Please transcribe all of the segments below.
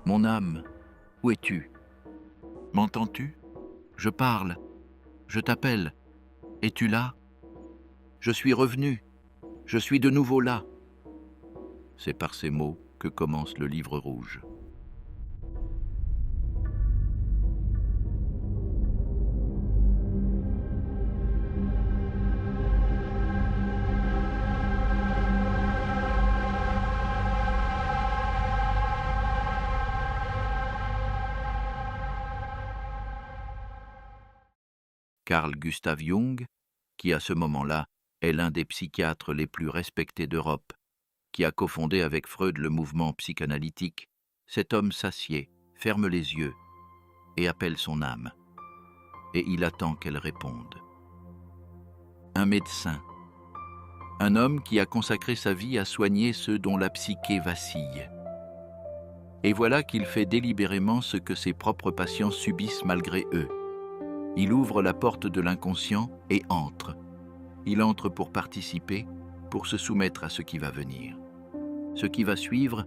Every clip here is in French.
Mon âme, où es-tu? M'entends-tu? Je parle, je t'appelle. Es-tu là? Je suis revenu, je suis de nouveau là. C'est par ces mots que commence le livre rouge. Carl Gustav Jung, qui à ce moment-là est l'un des psychiatres les plus respectés d'Europe, qui a cofondé avec Freud le mouvement psychanalytique, cet homme s'assied, ferme les yeux et appelle son âme. Et il attend qu'elle réponde. Un médecin, un homme qui a consacré sa vie à soigner ceux dont la psyché vacille. Et voilà qu'il fait délibérément ce que ses propres patients subissent malgré eux. Il ouvre la porte de l'inconscient et entre. Il entre pour participer, pour se soumettre à ce qui va venir. Ce qui va suivre,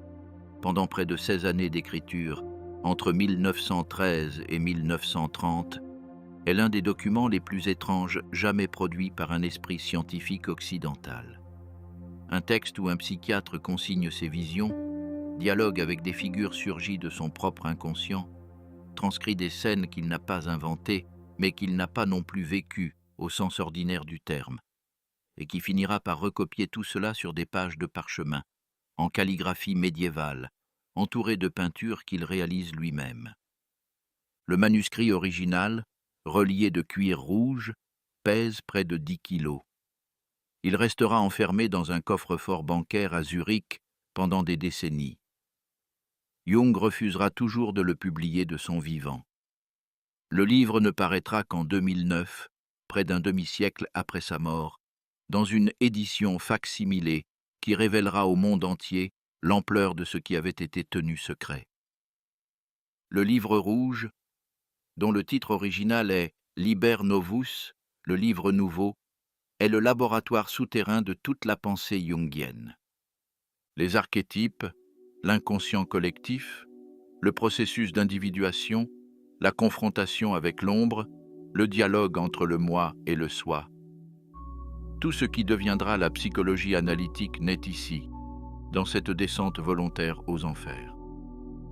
pendant près de 16 années d'écriture, entre 1913 et 1930, est l'un des documents les plus étranges jamais produits par un esprit scientifique occidental. Un texte où un psychiatre consigne ses visions, dialogue avec des figures surgies de son propre inconscient, transcrit des scènes qu'il n'a pas inventées, mais qu'il n'a pas non plus vécues au sens ordinaire du terme, et qui finira par recopier tout cela sur des pages de parchemin, en calligraphie médiévale, entouré de peintures qu'il réalise lui-même. Le manuscrit original, relié de cuir rouge, pèse près de 10 kilos. Il restera enfermé dans un coffre-fort bancaire à Zurich pendant des décennies. Jung refusera toujours de le publier de son vivant. Le livre ne paraîtra qu'en 2009, près d'un demi-siècle après sa mort, dans une édition fac-similée qui révélera au monde entier l'ampleur de ce qui avait été tenu secret. Le livre rouge, dont le titre original est « Liber Novus », le livre nouveau, est le laboratoire souterrain de toute la pensée jungienne. Les archétypes, l'inconscient collectif, le processus d'individuation, la confrontation avec l'ombre, le dialogue entre le moi et le soi. Tout ce qui deviendra la psychologie analytique naît ici, dans cette descente volontaire aux enfers.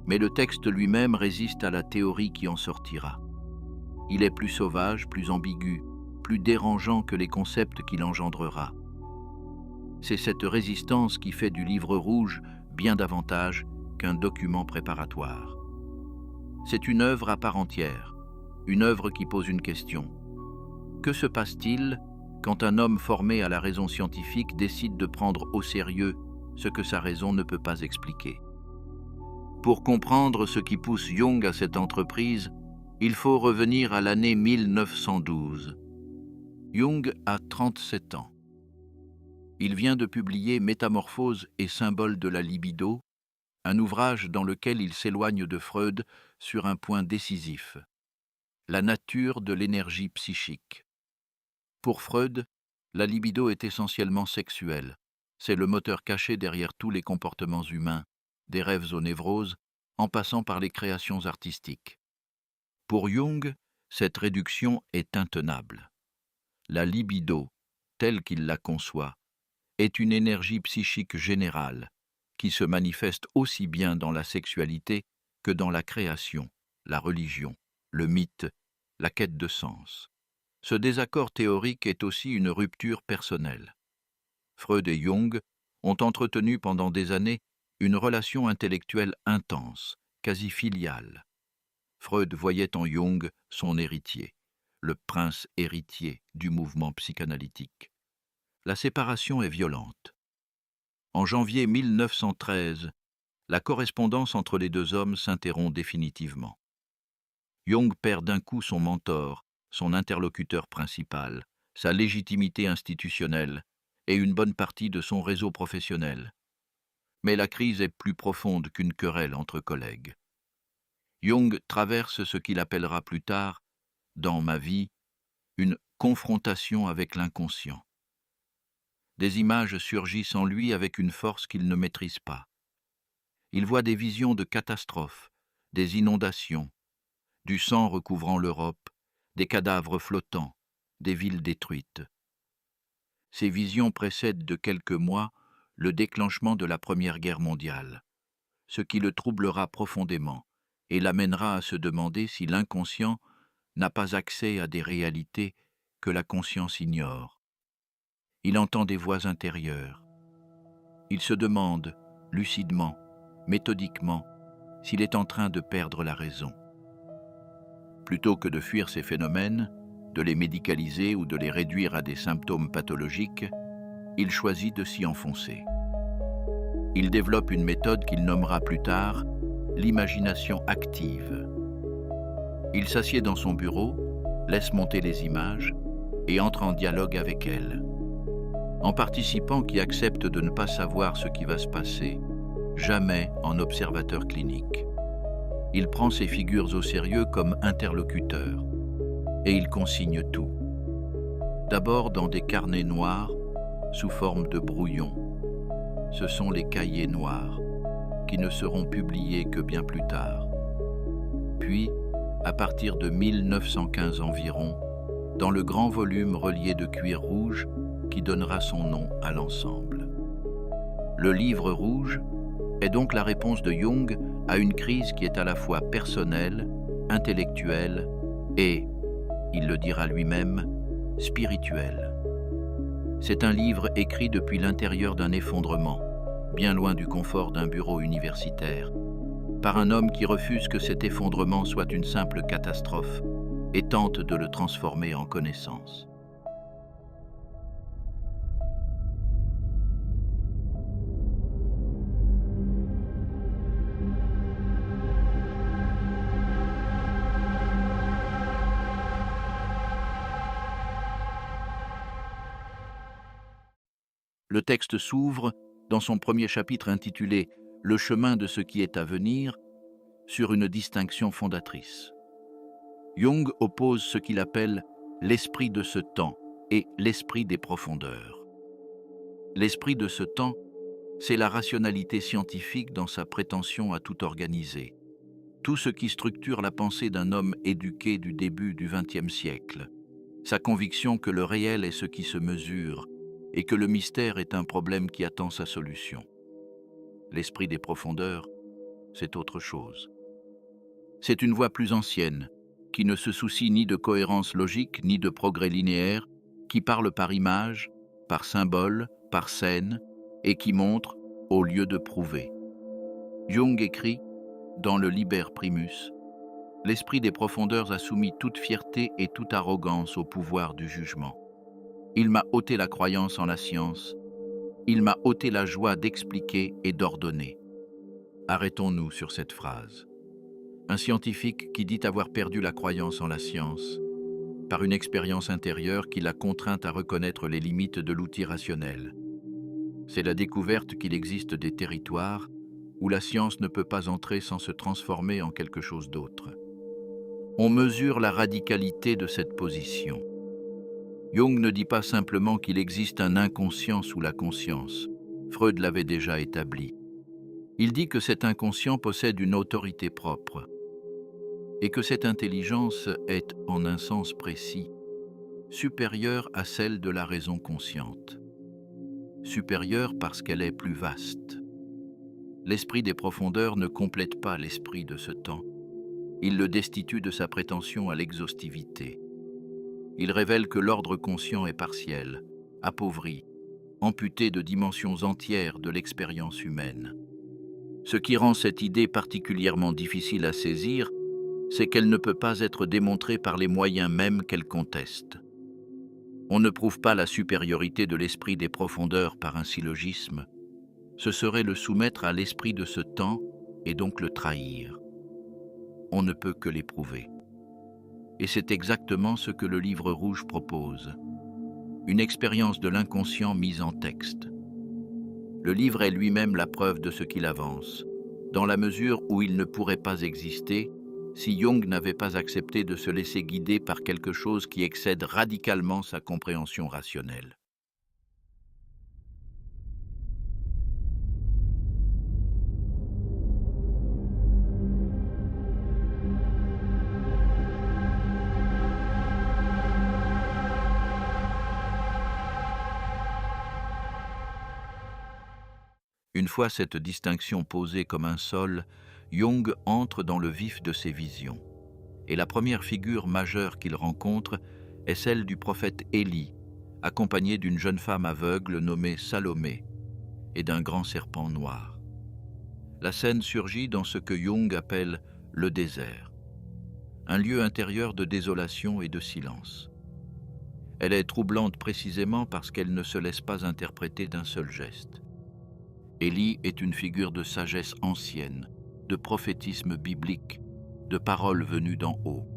Mais le texte lui-même résiste à la théorie qui en sortira. Il est plus sauvage, plus ambigu, plus dérangeant que les concepts qu'il engendrera. C'est cette résistance qui fait du livre rouge bien davantage qu'un document préparatoire. C'est une œuvre à part entière, une œuvre qui pose une question. Que se passe-t-il quand un homme formé à la raison scientifique décide de prendre au sérieux ce que sa raison ne peut pas expliquer? Pour comprendre ce qui pousse Jung à cette entreprise, il faut revenir à l'année 1912. Jung a 37 ans. Il vient de publier Métamorphose et symbole de la libido, un ouvrage dans lequel il s'éloigne de Freud sur un point décisif, la nature de l'énergie psychique. Pour Freud, la libido est essentiellement sexuelle. C'est le moteur caché derrière tous les comportements humains, des rêves aux névroses, en passant par les créations artistiques. Pour Jung, cette réduction est intenable. La libido, telle qu'il la conçoit, est une énergie psychique générale qui se manifeste aussi bien dans la sexualité que dans la création, la religion, le mythe, la quête de sens. Ce désaccord théorique est aussi une rupture personnelle. Freud et Jung ont entretenu pendant des années une relation intellectuelle intense, quasi filiale. Freud voyait en Jung son héritier, le prince héritier du mouvement psychanalytique. La séparation est violente. En janvier 1913, la correspondance entre les deux hommes s'interrompt définitivement. Jung perd d'un coup son mentor, son interlocuteur principal, sa légitimité institutionnelle et une bonne partie de son réseau professionnel. Mais la crise est plus profonde qu'une querelle entre collègues. Jung traverse ce qu'il appellera plus tard, dans Ma vie, une confrontation avec l'inconscient. Des images surgissent en lui avec une force qu'il ne maîtrise pas. Il voit des visions de catastrophes, des inondations, du sang recouvrant l'Europe, des cadavres flottants, des villes détruites. Ces visions précèdent de quelques mois le déclenchement de la Première Guerre mondiale, ce qui le troublera profondément et l'amènera à se demander si l'inconscient n'a pas accès à des réalités que la conscience ignore. Il entend des voix intérieures. Il se demande, lucidement, méthodiquement, s'il est en train de perdre la raison. Plutôt que de fuir ces phénomènes, de les médicaliser ou de les réduire à des symptômes pathologiques, il choisit de s'y enfoncer. Il développe une méthode qu'il nommera plus tard l'imagination active. Il s'assied dans son bureau, laisse monter les images et entre en dialogue avec elles. En participant qui accepte de ne pas savoir ce qui va se passer, jamais en observateur clinique. Il prend ces figures au sérieux comme interlocuteurs et il consigne tout. D'abord dans des carnets noirs sous forme de brouillons. Ce sont les cahiers noirs qui ne seront publiés que bien plus tard. Puis, à partir de 1915 environ, dans le grand volume relié de cuir rouge qui donnera son nom à l'ensemble. Le livre rouge est donc la réponse de Jung à une crise qui est à la fois personnelle, intellectuelle et, il le dira lui-même, spirituelle. C'est un livre écrit depuis l'intérieur d'un effondrement, bien loin du confort d'un bureau universitaire, par un homme qui refuse que cet effondrement soit une simple catastrophe et tente de le transformer en connaissance. Le texte s'ouvre, dans son premier chapitre intitulé « Le chemin de ce qui est à venir », sur une distinction fondatrice. Jung oppose ce qu'il appelle l'esprit de ce temps et l'esprit des profondeurs. L'esprit de ce temps, c'est la rationalité scientifique dans sa prétention à tout organiser. Tout ce qui structure la pensée d'un homme éduqué du début du XXe siècle. Sa conviction que le réel est ce qui se mesure et que le mystère est un problème qui attend sa solution. L'esprit des profondeurs, c'est autre chose. C'est une voie plus ancienne, qui ne se soucie ni de cohérence logique, ni de progrès linéaire, qui parle par image, par symbole, par scène, et qui montre au lieu de prouver. Jung écrit, dans le Liber Primus, « L'esprit des profondeurs a soumis toute fierté et toute arrogance au pouvoir du jugement. Il m'a ôté la croyance en la science, il m'a ôté la joie d'expliquer et d'ordonner. » Arrêtons-nous sur cette phrase. Un scientifique qui dit avoir perdu la croyance en la science, par une expérience intérieure qui l'a contraint à reconnaître les limites de l'outil rationnel. C'est la découverte qu'il existe des territoires où la science ne peut pas entrer sans se transformer en quelque chose d'autre. On mesure la radicalité de cette position. Jung ne dit pas simplement qu'il existe un inconscient sous la conscience. Freud l'avait déjà établi. Il dit que cet inconscient possède une autorité propre et que cette intelligence est, en un sens précis, supérieure à celle de la raison consciente. Supérieure parce qu'elle est plus vaste. L'esprit des profondeurs ne complète pas l'esprit de ce temps. Il le destitue de sa prétention à l'exhaustivité. Il révèle que l'ordre conscient est partiel, appauvri, amputé de dimensions entières de l'expérience humaine. Ce qui rend cette idée particulièrement difficile à saisir, c'est qu'elle ne peut pas être démontrée par les moyens mêmes qu'elle conteste. On ne prouve pas la supériorité de l'esprit des profondeurs par un syllogisme. Ce serait le soumettre à l'esprit de ce temps et donc le trahir. On ne peut que l'éprouver. Et c'est exactement ce que le livre rouge propose. Une expérience de l'inconscient mise en texte. Le livre est lui-même la preuve de ce qu'il avance, dans la mesure où il ne pourrait pas exister si Jung n'avait pas accepté de se laisser guider par quelque chose qui excède radicalement sa compréhension rationnelle. Une fois cette distinction posée comme un sol, Jung entre dans le vif de ses visions. Et la première figure majeure qu'il rencontre est celle du prophète Élie, accompagné d'une jeune femme aveugle nommée Salomé et d'un grand serpent noir. La scène surgit dans ce que Jung appelle le désert, un lieu intérieur de désolation et de silence. Elle est troublante précisément parce qu'elle ne se laisse pas interpréter d'un seul geste. Élie est une figure de sagesse ancienne, de prophétisme biblique, de paroles venues d'en haut.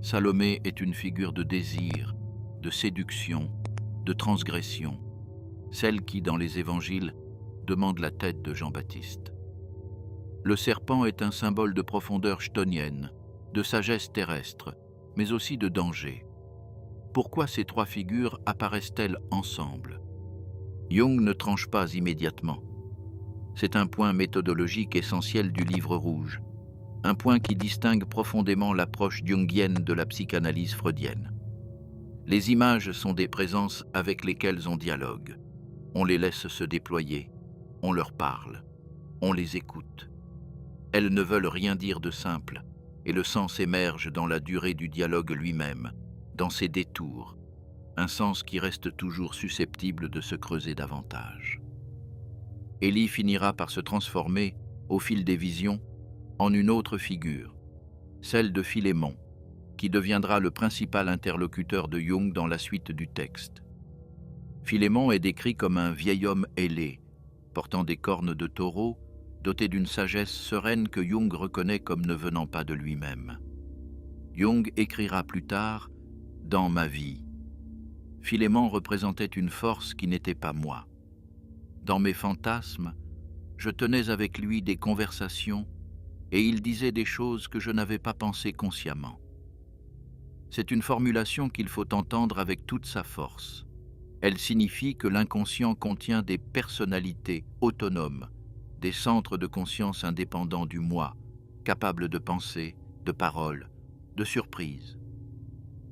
Salomé est une figure de désir, de séduction, de transgression, celle qui, dans les évangiles, demande la tête de Jean-Baptiste. Le serpent est un symbole de profondeur chtonienne, de sagesse terrestre, mais aussi de danger. Pourquoi ces trois figures apparaissent-elles ensemble? Jung ne tranche pas immédiatement. C'est un point méthodologique essentiel du livre rouge, un point qui distingue profondément l'approche jungienne de la psychanalyse freudienne. Les images sont des présences avec lesquelles on dialogue. On les laisse se déployer, on leur parle, on les écoute. Elles ne veulent rien dire de simple, et le sens émerge dans la durée du dialogue lui-même, dans ses détours, un sens qui reste toujours susceptible de se creuser davantage. Élie finira par se transformer, au fil des visions, en une autre figure, celle de Philémon, qui deviendra le principal interlocuteur de Jung dans la suite du texte. Philémon est décrit comme un vieil homme ailé, portant des cornes de taureau, doté d'une sagesse sereine que Jung reconnaît comme ne venant pas de lui-même. Jung écrira plus tard « Dans ma vie ». Philémon représentait une force qui n'était pas moi. Dans mes fantasmes, je tenais avec lui des conversations et il disait des choses que je n'avais pas pensées consciemment. C'est une formulation qu'il faut entendre avec toute sa force. Elle signifie que l'inconscient contient des personnalités autonomes, des centres de conscience indépendants du moi, capables de pensée, de parole, de surprise.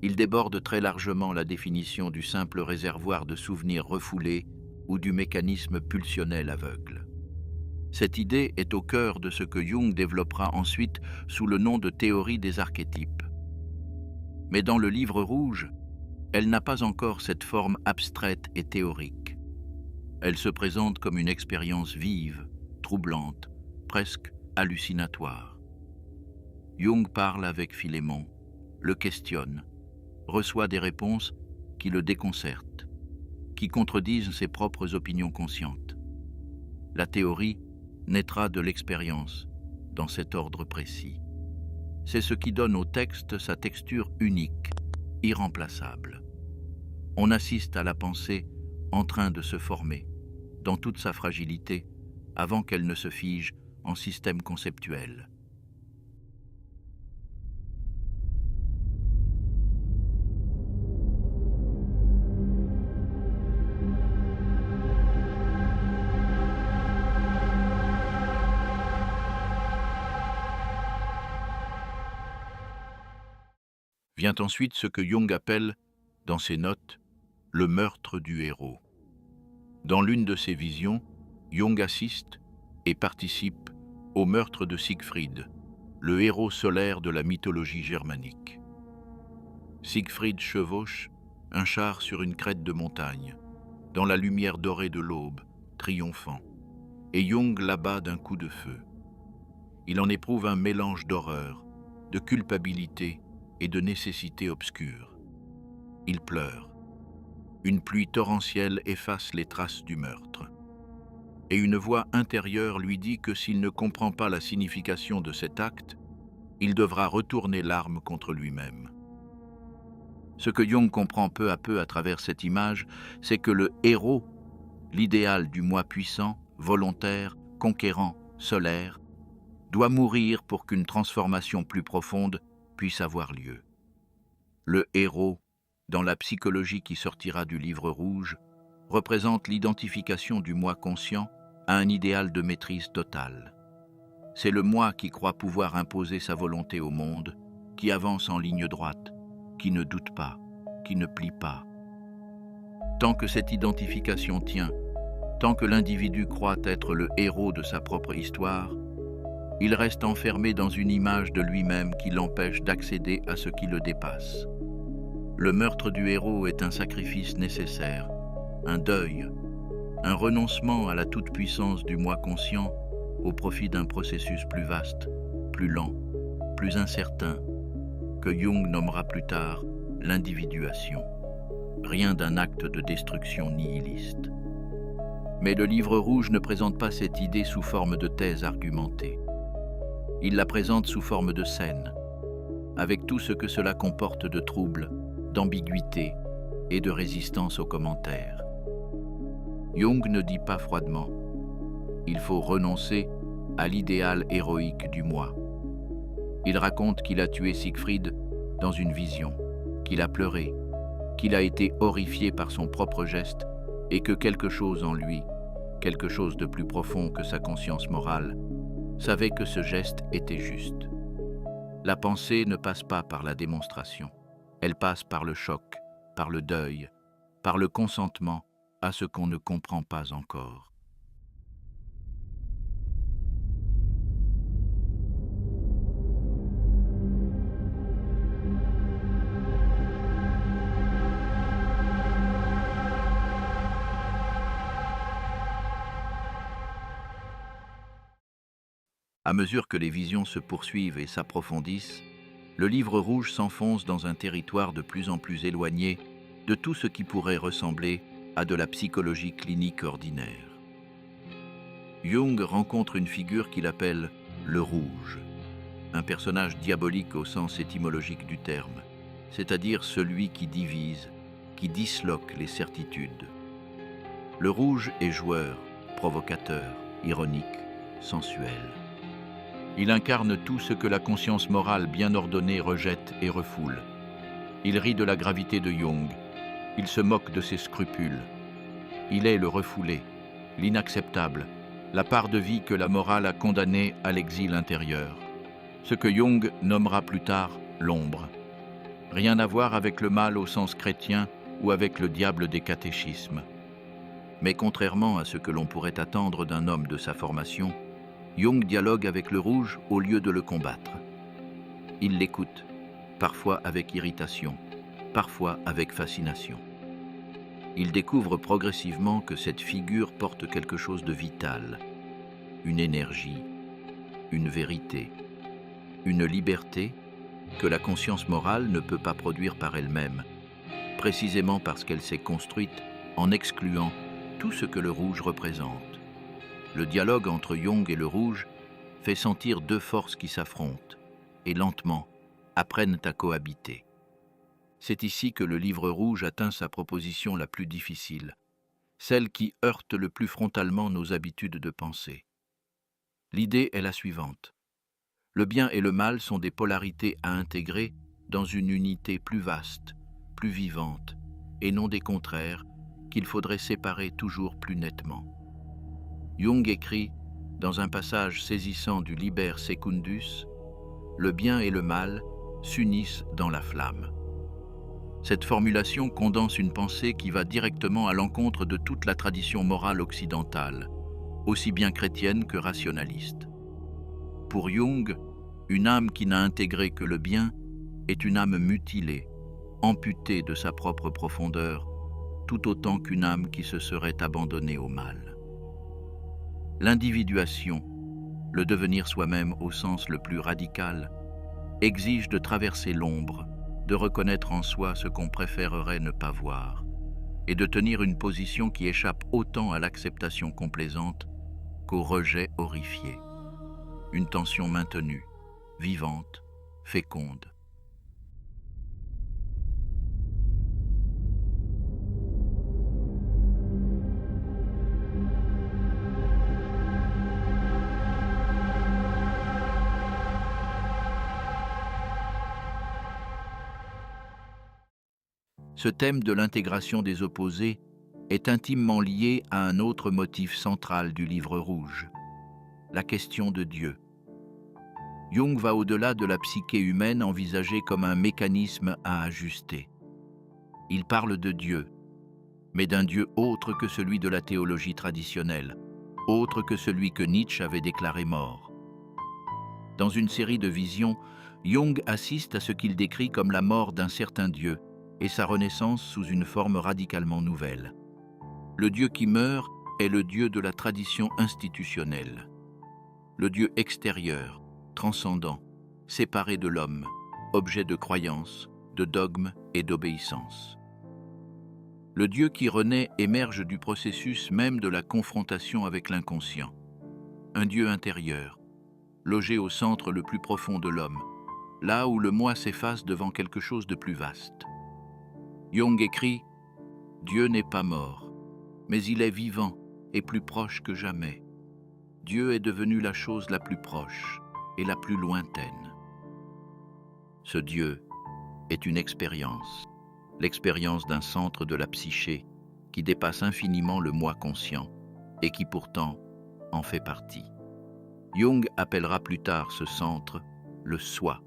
Il déborde très largement la définition du simple réservoir de souvenirs refoulés ou du mécanisme pulsionnel aveugle. Cette idée est au cœur de ce que Jung développera ensuite sous le nom de théorie des archétypes. Mais dans le livre rouge, elle n'a pas encore cette forme abstraite et théorique. Elle se présente comme une expérience vive, troublante, presque hallucinatoire. Jung parle avec Philémon, le questionne, reçoit des réponses qui le déconcertent, qui contredisent ses propres opinions conscientes. La théorie naîtra de l'expérience, dans cet ordre précis. C'est ce qui donne au texte sa texture unique, irremplaçable. On assiste à la pensée en train de se former, dans toute sa fragilité, avant qu'elle ne se fige en système conceptuel. Vient ensuite ce que Jung appelle, dans ses notes, le meurtre du héros. Dans l'une de ses visions, Jung assiste et participe au meurtre de Siegfried, le héros solaire de la mythologie germanique. Siegfried chevauche un char sur une crête de montagne, dans la lumière dorée de l'aube, triomphant, et Jung l'abat d'un coup de feu. Il en éprouve un mélange d'horreur, de culpabilité et de nécessité obscure. Il pleure. Une pluie torrentielle efface les traces du meurtre. Et une voix intérieure lui dit que s'il ne comprend pas la signification de cet acte, il devra retourner l'arme contre lui-même. Ce que Jung comprend peu à peu à travers cette image, c'est que le héros, l'idéal du moi puissant, volontaire, conquérant, solaire, doit mourir pour qu'une transformation plus profonde puisse avoir lieu. Le héros, dans la psychologie qui sortira du livre rouge, représente l'identification du moi conscient à un idéal de maîtrise totale. C'est le moi qui croit pouvoir imposer sa volonté au monde, qui avance en ligne droite, qui ne doute pas, qui ne plie pas. Tant que cette identification tient, Tant que l'individu croit être le héros de sa propre histoire, il reste enfermé dans une image de lui-même qui l'empêche d'accéder à ce qui le dépasse. Le meurtre du héros est un sacrifice nécessaire, un deuil, un renoncement à la toute-puissance du moi conscient au profit d'un processus plus vaste, plus lent, plus incertain, que Jung nommera plus tard l'individuation. Rien d'un acte de destruction nihiliste. Mais le livre rouge ne présente pas cette idée sous forme de thèse argumentée. Il la présente sous forme de scène, avec tout ce que cela comporte de trouble, d'ambiguïté et de résistance aux commentaires. Jung ne dit pas froidement « il faut renoncer à l'idéal héroïque du moi ». Il raconte qu'il a tué Siegfried dans une vision, qu'il a pleuré, qu'il a été horrifié par son propre geste et que quelque chose en lui, quelque chose de plus profond que sa conscience morale, savait que ce geste était juste. La pensée ne passe pas par la démonstration, elle passe par le choc, par le deuil, par le consentement à ce qu'on ne comprend pas encore. À mesure que les visions se poursuivent et s'approfondissent, le livre rouge s'enfonce dans un territoire de plus en plus éloigné de tout ce qui pourrait ressembler à de la psychologie clinique ordinaire. Jung rencontre une figure qu'il appelle le rouge, un personnage diabolique au sens étymologique du terme, c'est-à-dire celui qui divise, qui disloque les certitudes. Le rouge est joueur, provocateur, ironique, sensuel. Il incarne tout ce que la conscience morale bien ordonnée rejette et refoule. Il rit de la gravité de Jung. Il se moque de ses scrupules. Il est le refoulé, l'inacceptable, la part de vie que la morale a condamnée à l'exil intérieur. Ce que Jung nommera plus tard l'ombre. Rien à voir avec le mal au sens chrétien ou avec le diable des catéchismes. Mais contrairement à ce que l'on pourrait attendre d'un homme de sa formation, Jung dialogue avec le rouge au lieu de le combattre. Il l'écoute, parfois avec irritation, parfois avec fascination. Il découvre progressivement que cette figure porte quelque chose de vital, une énergie, une vérité, une liberté que la conscience morale ne peut pas produire par elle-même, précisément parce qu'elle s'est construite en excluant tout ce que le rouge représente. Le dialogue entre Jung et le rouge fait sentir deux forces qui s'affrontent et lentement apprennent à cohabiter. C'est ici que le livre rouge atteint sa proposition la plus difficile, celle qui heurte le plus frontalement nos habitudes de pensée. L'idée est la suivante. Le bien et le mal sont des polarités à intégrer dans une unité plus vaste, plus vivante, et non des contraires qu'il faudrait séparer toujours plus nettement. Jung écrit, dans un passage saisissant du Liber Secundus, « Le bien et le mal s'unissent dans la flamme ». Cette formulation condense une pensée qui va directement à l'encontre de toute la tradition morale occidentale, aussi bien chrétienne que rationaliste. Pour Jung, une âme qui n'a intégré que le bien est une âme mutilée, amputée de sa propre profondeur, tout autant qu'une âme qui se serait abandonnée au mal. L'individuation, le devenir soi-même au sens le plus radical, exige de traverser l'ombre, de reconnaître en soi ce qu'on préférerait ne pas voir, et de tenir une position qui échappe autant à l'acceptation complaisante qu'au rejet horrifié. Une tension maintenue, vivante, féconde. Ce thème de l'intégration des opposés est intimement lié à un autre motif central du livre rouge, la question de Dieu. Jung va au-delà de la psyché humaine envisagée comme un mécanisme à ajuster. Il parle de Dieu, mais d'un Dieu autre que celui de la théologie traditionnelle, autre que celui que Nietzsche avait déclaré mort. Dans une série de visions, Jung assiste à ce qu'il décrit comme la mort d'un certain Dieu et sa renaissance sous une forme radicalement nouvelle. Le Dieu qui meurt est le Dieu de la tradition institutionnelle. Le Dieu extérieur, transcendant, séparé de l'homme, objet de croyance, de dogme et d'obéissance. Le Dieu qui renaît émerge du processus même de la confrontation avec l'inconscient. Un Dieu intérieur, logé au centre le plus profond de l'homme, là où le moi s'efface devant quelque chose de plus vaste. Jung écrit « Dieu n'est pas mort, mais il est vivant et plus proche que jamais. Dieu est devenu la chose la plus proche et la plus lointaine. » Ce Dieu est une expérience, l'expérience d'un centre de la psyché qui dépasse infiniment le moi conscient et qui pourtant en fait partie. Jung appellera plus tard ce centre le soi.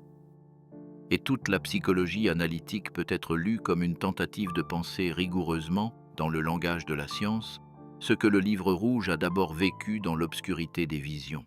Et toute la psychologie analytique peut être lue comme une tentative de penser rigoureusement, dans le langage de la science, ce que le livre rouge a d'abord vécu dans l'obscurité des visions.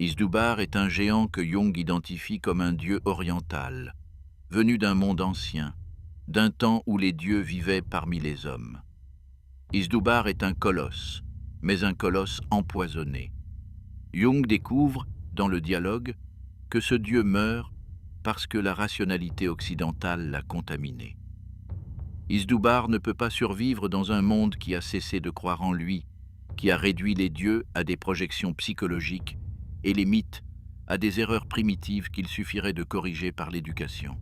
Isdoubar est un géant que Jung identifie comme un dieu oriental, venu d'un monde ancien, d'un temps où les dieux vivaient parmi les hommes. Isdoubar est un colosse, mais un colosse empoisonné. Jung découvre, dans le dialogue, que ce dieu meurt parce que la rationalité occidentale l'a contaminé. Isdoubar ne peut pas survivre dans un monde qui a cessé de croire en lui, qui a réduit les dieux à des projections psychologiques et les mythes à des erreurs primitives qu'il suffirait de corriger par l'éducation.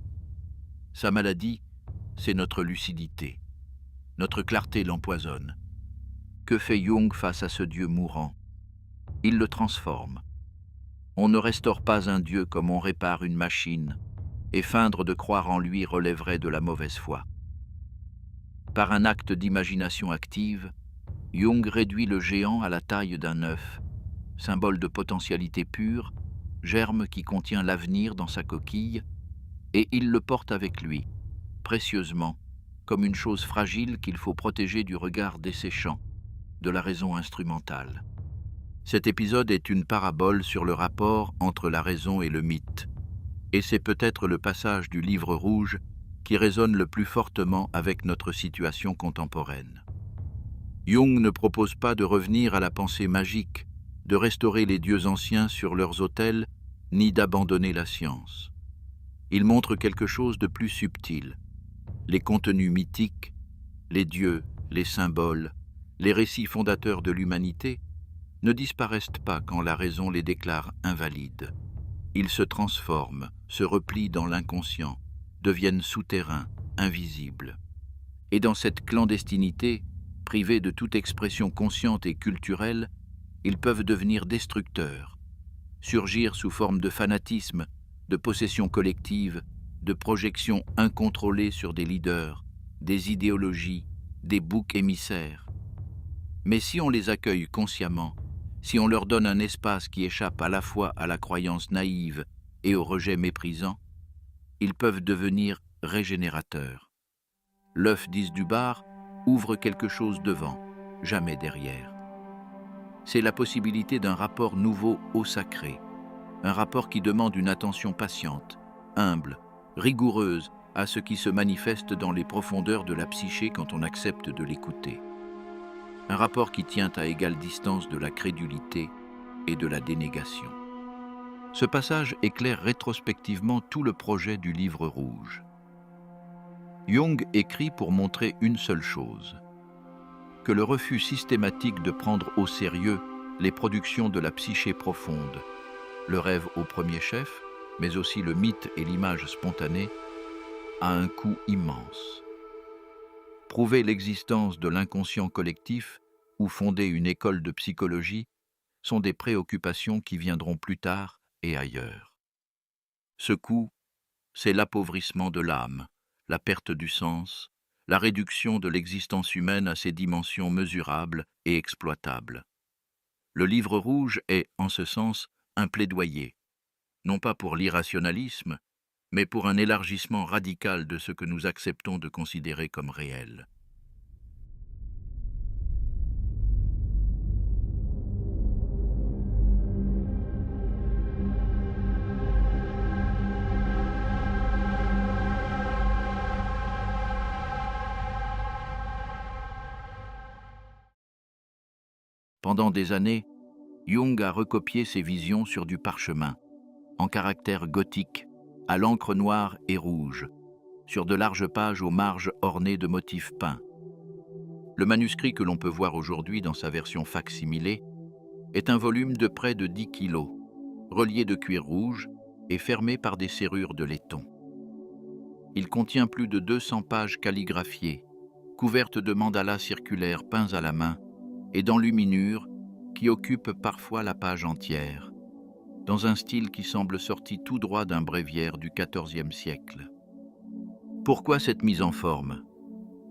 Sa maladie, c'est notre lucidité. Notre clarté l'empoisonne. Que fait Jung face à ce Dieu mourant? Il le transforme. On ne restaure pas un Dieu comme on répare une machine, et feindre de croire en lui relèverait de la mauvaise foi. Par un acte d'imagination active, Jung réduit le géant à la taille d'un œuf, symbole de potentialité pure, germe qui contient l'avenir dans sa coquille, et il le porte avec lui, précieusement, comme une chose fragile qu'il faut protéger du regard desséchant, de la raison instrumentale. Cet épisode est une parabole sur le rapport entre la raison et le mythe, et c'est peut-être le passage du livre rouge qui résonne le plus fortement avec notre situation contemporaine. Jung ne propose pas de revenir à la pensée magique, de restaurer les dieux anciens sur leurs autels, ni d'abandonner la science. Il montre quelque chose de plus subtil. Les contenus mythiques, les dieux, les symboles, les récits fondateurs de l'humanité ne disparaissent pas quand la raison les déclare invalides. Ils se transforment, se replient dans l'inconscient, deviennent souterrains, invisibles. Et dans cette clandestinité, privés de toute expression consciente et culturelle, ils peuvent devenir destructeurs, surgir sous forme de fanatisme, de possession collective, de projection incontrôlée sur des leaders, des idéologies, des boucs émissaires. Mais si on les accueille consciemment, si on leur donne un espace qui échappe à la fois à la croyance naïve et au rejet méprisant, ils peuvent devenir régénérateurs. L'œuf d'Isdoubar ouvre quelque chose devant, jamais derrière. C'est la possibilité d'un rapport nouveau au sacré, un rapport qui demande une attention patiente, humble, rigoureuse à ce qui se manifeste dans les profondeurs de la psyché quand on accepte de l'écouter. Un rapport qui tient à égale distance de la crédulité et de la dénégation. Ce passage éclaire rétrospectivement tout le projet du livre rouge. Jung écrit pour montrer une seule chose, que le refus systématique de prendre au sérieux les productions de la psyché profonde, le rêve au premier chef, mais aussi le mythe et l'image spontanée, a un coût immense. Prouver l'existence de l'inconscient collectif ou fonder une école de psychologie sont des préoccupations qui viendront plus tard et ailleurs. Ce coût, c'est l'appauvrissement de l'âme, la perte du sens, la réduction de l'existence humaine à ses dimensions mesurables et exploitables. Le livre rouge est, en ce sens, un plaidoyer, non pas pour l'irrationalisme, mais pour un élargissement radical de ce que nous acceptons de considérer comme réel. Pendant des années, Jung a recopié ses visions sur du parchemin, en caractères gothiques, à l'encre noire et rouge, sur de larges pages aux marges ornées de motifs peints. Le manuscrit que l'on peut voir aujourd'hui dans sa version fac-similée est un volume de près de 10 kilos, relié de cuir rouge et fermé par des serrures de laiton. Il contient plus de 200 pages calligraphiées, couvertes de mandalas circulaires peints à la main et d'enluminures qui occupent parfois la page entière, dans un style qui semble sorti tout droit d'un bréviaire du XIVe siècle. Pourquoi cette mise en forme?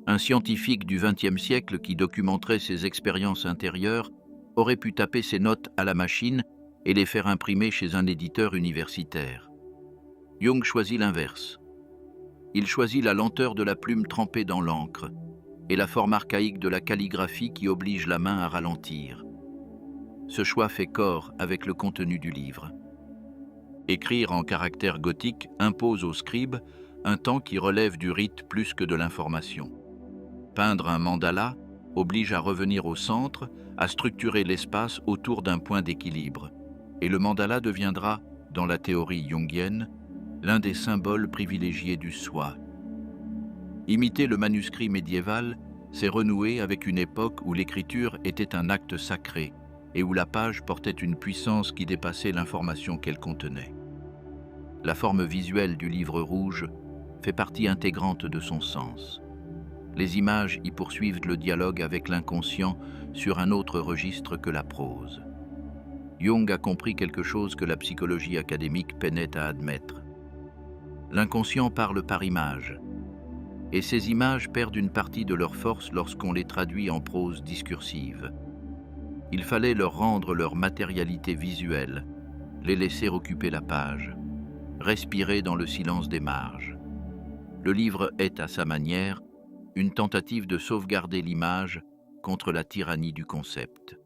Un scientifique du XXe siècle qui documenterait ses expériences intérieures aurait pu taper ses notes à la machine et les faire imprimer chez un éditeur universitaire. Jung choisit l'inverse. Il choisit la lenteur de la plume trempée dans l'encre et la forme archaïque de la calligraphie qui oblige la main à ralentir. Ce choix fait corps avec le contenu du livre. Écrire en caractère gothique impose au scribe un temps qui relève du rite plus que de l'information. Peindre un mandala oblige à revenir au centre, à structurer l'espace autour d'un point d'équilibre, et le mandala deviendra, dans la théorie jungienne, l'un des symboles privilégiés du soi. Imiter le manuscrit médiéval, c'est renouer avec une époque où l'écriture était un acte sacré et où la page portait une puissance qui dépassait l'information qu'elle contenait. La forme visuelle du livre rouge fait partie intégrante de son sens. Les images y poursuivent le dialogue avec l'inconscient sur un autre registre que la prose. Jung a compris quelque chose que la psychologie académique peinait à admettre. L'inconscient parle par images, et ces images perdent une partie de leur force lorsqu'on les traduit en prose discursive. Il fallait leur rendre leur matérialité visuelle, les laisser occuper la page, respirer dans le silence des marges. Le livre est, à sa manière, une tentative de sauvegarder l'image contre la tyrannie du concept.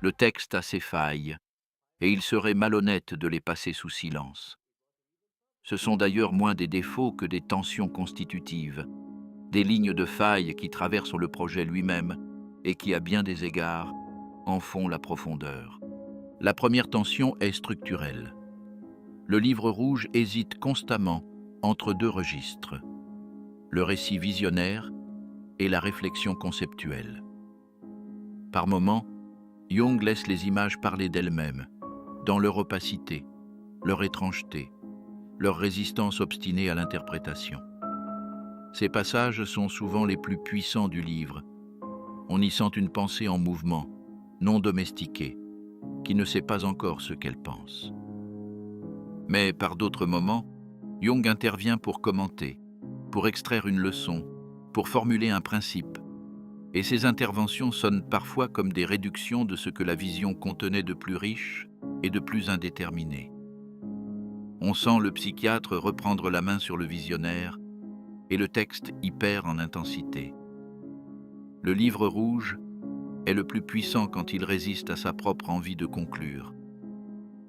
Le texte a ses failles, et il serait malhonnête de les passer sous silence. Ce sont d'ailleurs moins des défauts que des tensions constitutives, des lignes de faille qui traversent le projet lui-même et qui, à bien des égards, en font la profondeur. La première tension est structurelle. Le livre rouge hésite constamment entre deux registres, le récit visionnaire et la réflexion conceptuelle. Par moments, Jung laisse les images parler d'elles-mêmes, dans leur opacité, leur étrangeté, leur résistance obstinée à l'interprétation. Ces passages sont souvent les plus puissants du livre. On y sent une pensée en mouvement, non domestiquée, qui ne sait pas encore ce qu'elle pense. Mais par d'autres moments, Jung intervient pour commenter, pour extraire une leçon, pour formuler un principe. Et ces interventions sonnent parfois comme des réductions de ce que la vision contenait de plus riche et de plus indéterminé. On sent le psychiatre reprendre la main sur le visionnaire et le texte y perd en intensité. Le livre rouge est le plus puissant quand il résiste à sa propre envie de conclure.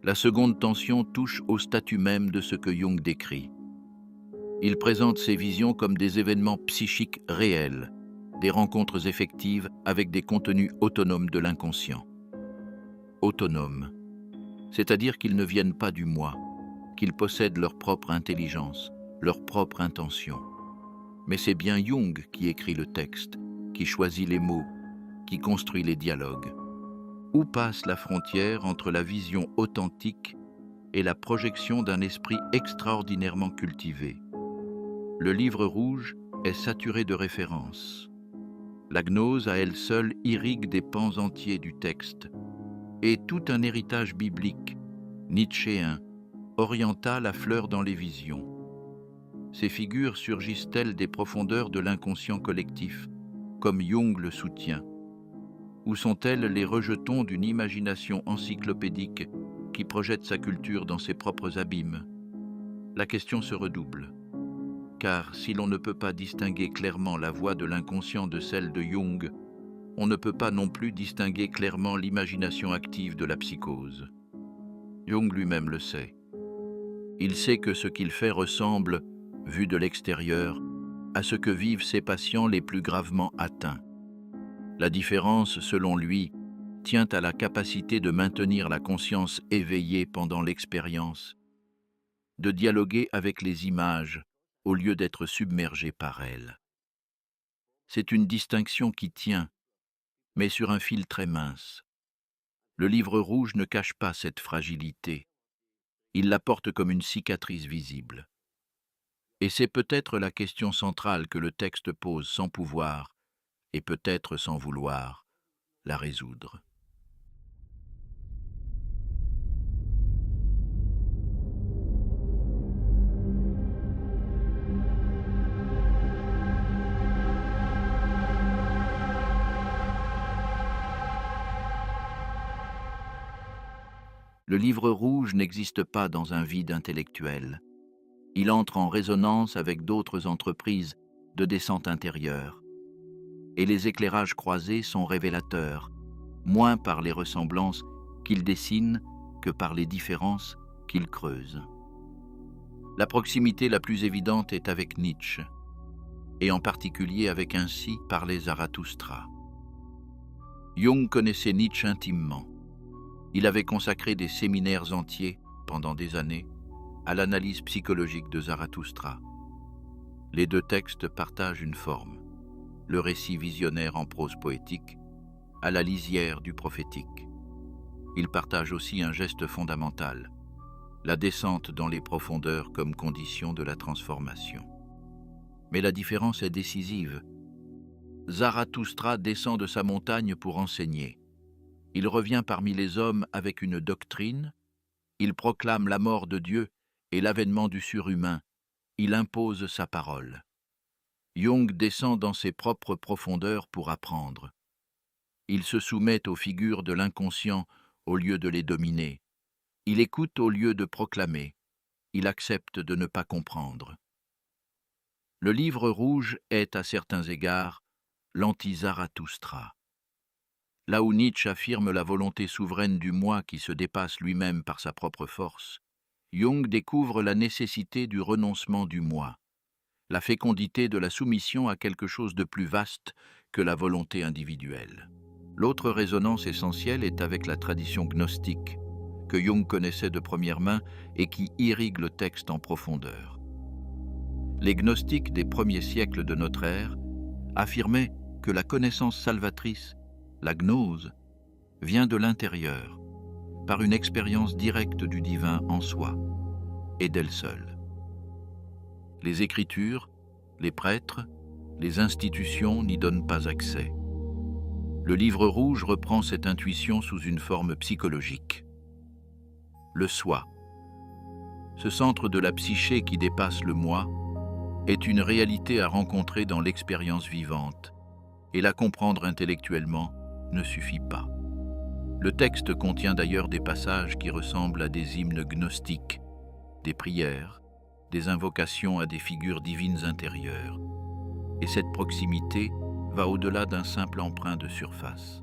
La seconde tension touche au statut même de ce que Jung décrit. Il présente ces visions comme des événements psychiques réels, des rencontres effectives avec des contenus autonomes de l'inconscient. Autonomes, c'est-à-dire qu'ils ne viennent pas du moi, qu'ils possèdent leur propre intelligence, leur propre intention. Mais c'est bien Jung qui écrit le texte, qui choisit les mots, qui construit les dialogues. Où passe la frontière entre la vision authentique est la projection d'un esprit extraordinairement cultivé. Le livre rouge est saturé de références. La gnose à elle seule irrigue des pans entiers du texte, et tout un héritage biblique, nietzschéen, oriental affleure dans les visions. Ces figures surgissent-elles des profondeurs de l'inconscient collectif, comme Jung le soutient? Ou sont-elles les rejetons d'une imagination encyclopédique qui projette sa culture dans ses propres abîmes? La question se redouble. Car si l'on ne peut pas distinguer clairement la voix de l'inconscient de celle de Jung, on ne peut pas non plus distinguer clairement l'imagination active de la psychose. Jung lui-même le sait. Il sait que ce qu'il fait ressemble, vu de l'extérieur, à ce que vivent ses patients les plus gravement atteints. La différence, selon lui, tient à la capacité de maintenir la conscience éveillée pendant l'expérience, de dialoguer avec les images au lieu d'être submergé par elles. C'est une distinction qui tient, mais sur un fil très mince. Le livre rouge ne cache pas cette fragilité. Il la porte comme une cicatrice visible. Et c'est peut-être la question centrale que le texte pose sans pouvoir, et peut-être sans vouloir, la résoudre. Le livre rouge n'existe pas dans un vide intellectuel. Il entre en résonance avec d'autres entreprises de descente intérieure. Et les éclairages croisés sont révélateurs, moins par les ressemblances qu'il dessine que par les différences qu'il creuse. La proximité la plus évidente est avec Nietzsche, et en particulier avec Ainsi parlait Zarathustra. Jung connaissait Nietzsche intimement. Il avait consacré des séminaires entiers, pendant des années, à l'analyse psychologique de Zarathustra. Les deux textes partagent une forme, le récit visionnaire en prose poétique, à la lisière du prophétique. Ils partagent aussi un geste fondamental, la descente dans les profondeurs comme condition de la transformation. Mais la différence est décisive. Zarathustra descend de sa montagne pour enseigner. Il revient parmi les hommes avec une doctrine, il proclame la mort de Dieu et l'avènement du surhumain, il impose sa parole. Jung descend dans ses propres profondeurs pour apprendre. Il se soumet aux figures de l'inconscient au lieu de les dominer. Il écoute au lieu de proclamer. Il accepte de ne pas comprendre. Le livre rouge est, à certains égards, l'anti-Zarathustra. Là où Nietzsche affirme la volonté souveraine du moi qui se dépasse lui-même par sa propre force, Jung découvre la nécessité du renoncement du moi, la fécondité de la soumission à quelque chose de plus vaste que la volonté individuelle. L'autre résonance essentielle est avec la tradition gnostique, que Jung connaissait de première main et qui irrigue le texte en profondeur. Les gnostiques des premiers siècles de notre ère affirmaient que la connaissance salvatrice, la gnose, vient de l'intérieur, par une expérience directe du divin en soi, et d'elle seule. Les écritures, les prêtres, les institutions n'y donnent pas accès. Le livre rouge reprend cette intuition sous une forme psychologique. Le soi, ce centre de la psyché qui dépasse le moi, est une réalité à rencontrer dans l'expérience vivante, et la comprendre intellectuellement ne suffit pas. Le texte contient d'ailleurs des passages qui ressemblent à des hymnes gnostiques, des prières, des invocations à des figures divines intérieures. Et cette proximité va au-delà d'un simple emprunt de surface.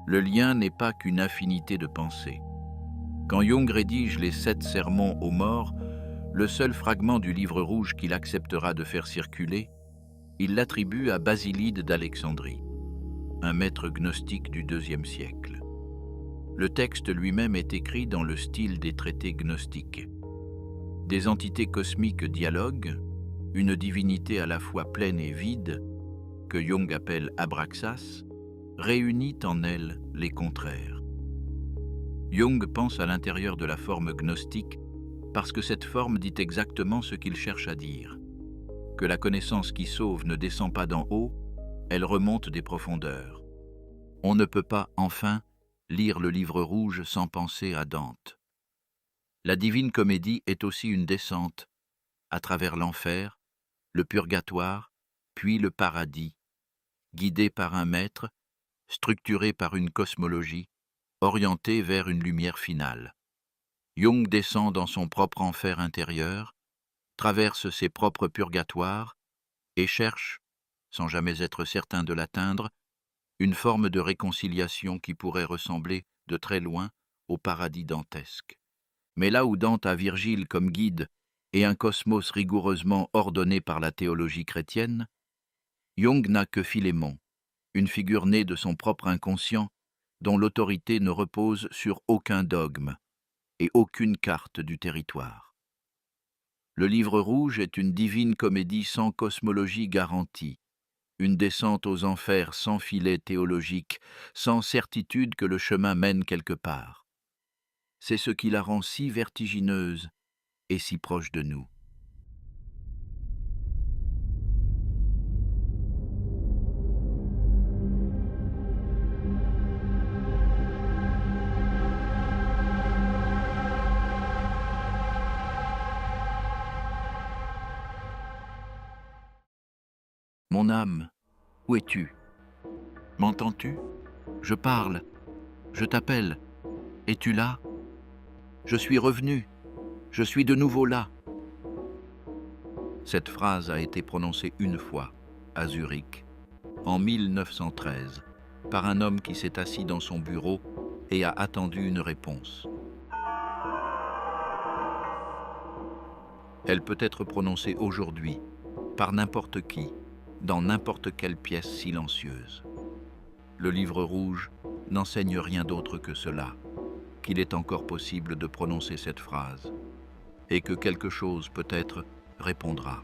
Le lien n'est pas qu'une infinité de pensées. Quand Jung rédige les 7 sermons aux morts, le seul fragment du livre rouge qu'il acceptera de faire circuler, il l'attribue à Basilide d'Alexandrie, un maître gnostique du IIe siècle. Le texte lui-même est écrit dans le style des traités gnostiques. Des entités cosmiques dialoguent, une divinité à la fois pleine et vide, que Jung appelle Abraxas, réunit en elle les contraires. Jung pense à l'intérieur de la forme gnostique parce que cette forme dit exactement ce qu'il cherche à dire. Que la connaissance qui sauve ne descend pas d'en haut, elle remonte des profondeurs. On ne peut pas, enfin, lire le livre rouge sans penser à Dante. La Divine Comédie est aussi une descente, à travers l'enfer, le purgatoire, puis le paradis, guidée par un maître, structurée par une cosmologie, orientée vers une lumière finale. Jung descend dans son propre enfer intérieur, traverse ses propres purgatoires et cherche, sans jamais être certain de l'atteindre, une forme de réconciliation qui pourrait ressembler, de très loin, au paradis dantesque. Mais là où Dante a Virgile comme guide et un cosmos rigoureusement ordonné par la théologie chrétienne, Jung n'a que Philémon, une figure née de son propre inconscient, dont l'autorité ne repose sur aucun dogme et aucune carte du territoire. Le livre rouge est une divine comédie sans cosmologie garantie, une descente aux enfers sans filet théologique, sans certitude que le chemin mène quelque part. C'est ce qui la rend si vertigineuse et si proche de nous. Mon âme, où es-tu? M'entends-tu? Je parle, je t'appelle. Es-tu là? Je suis revenu, je suis de nouveau là. Cette phrase a été prononcée une fois, à Zurich, en 1913, par un homme qui s'est assis dans son bureau et a attendu une réponse. Elle peut être prononcée aujourd'hui, par n'importe qui, dans n'importe quelle pièce silencieuse. Le livre rouge n'enseigne rien d'autre que cela, qu'il est encore possible de prononcer cette phrase, et que quelque chose peut-être répondra.